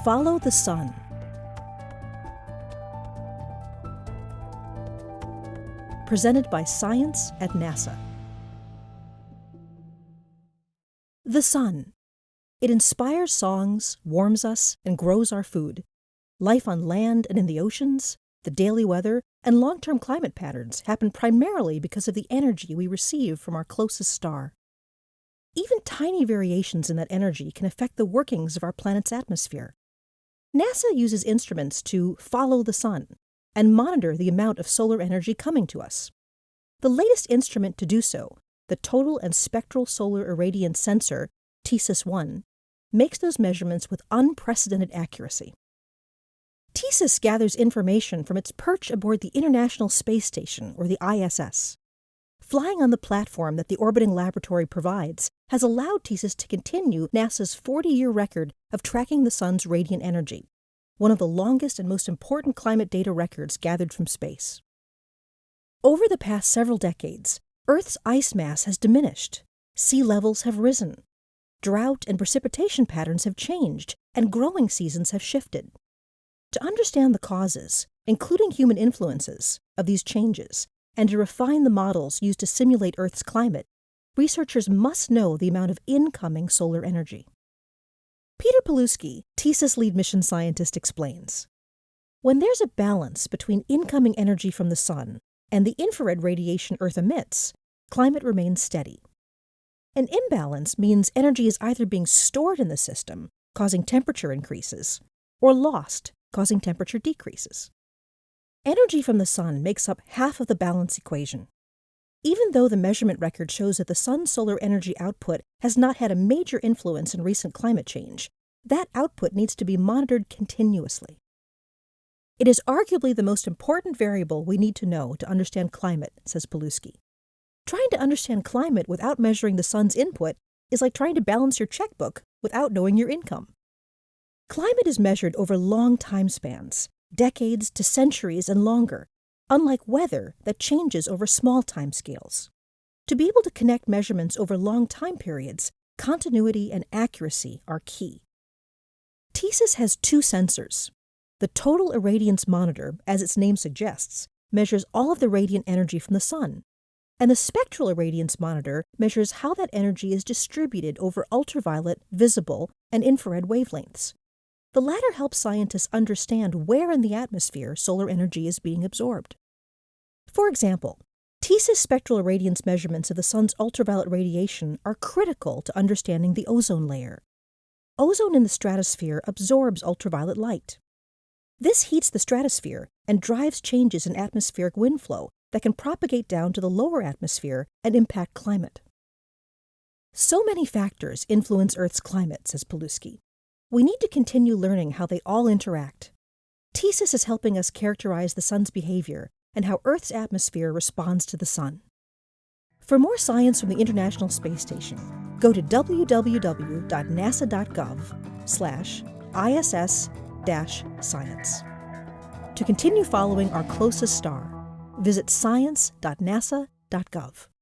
Follow the Sun. Presented by Science at NASA. The sun. It inspires songs, warms us, and grows our food. Life on land and in the oceans, the daily weather, and long-term climate patterns happen primarily because of the energy we receive from our closest star. Even tiny variations in that energy can affect the workings of our planet's atmosphere. NASA uses instruments to follow the sun and monitor the amount of solar energy coming to us. The latest instrument to do so, the Total and Spectral Solar Irradiance Sensor, TSIS-1, makes those measurements with unprecedented accuracy. TSIS gathers information from its perch aboard the International Space Station, or the ISS. Flying on the platform that the orbiting laboratory provides has allowed TSIS to continue NASA's 40-year record of tracking the sun's radiant energy, one of the longest and most important climate data records gathered from space. Over the past several decades, Earth's ice mass has diminished, sea levels have risen, drought and precipitation patterns have changed, and growing seasons have shifted. To understand the causes, including human influences, of these changes, and to refine the models used to simulate Earth's climate, researchers must know the amount of incoming solar energy. Peter Paluski, TSIS lead mission scientist, explains, when there's a balance between incoming energy from the sun and the infrared radiation Earth emits, climate remains steady. An imbalance means energy is either being stored in the system, causing temperature increases, or lost, causing temperature decreases. Energy from the sun makes up half of the balance equation. Even though the measurement record shows that the sun's solar energy output has not had a major influence in recent climate change, that output needs to be monitored continuously. It is arguably the most important variable we need to know to understand climate, says Paluski. Trying to understand climate without measuring the sun's input is like trying to balance your checkbook without knowing your income. Climate is measured over long time spans, decades to centuries and longer, unlike weather that changes over small time scales. To be able to connect measurements over long time periods, continuity and accuracy are key. TSIS has two sensors. The Total Irradiance Monitor, as its name suggests, measures all of the radiant energy from the sun, and the Spectral Irradiance Monitor measures how that energy is distributed over ultraviolet, visible, and infrared wavelengths. The latter helps scientists understand where in the atmosphere solar energy is being absorbed. For example, TSIS spectral irradiance measurements of the sun's ultraviolet radiation are critical to understanding the ozone layer. Ozone in the stratosphere absorbs ultraviolet light. This heats the stratosphere and drives changes in atmospheric wind flow that can propagate down to the lower atmosphere and impact climate. So many factors influence Earth's climate, says Paluski. We need to continue learning how they all interact. TSIS is helping us characterize the sun's behavior and how Earth's atmosphere responds to the sun. For more science from the International Space Station, go to www.nasa.gov/ISS-science. To continue following our closest star, visit science.nasa.gov.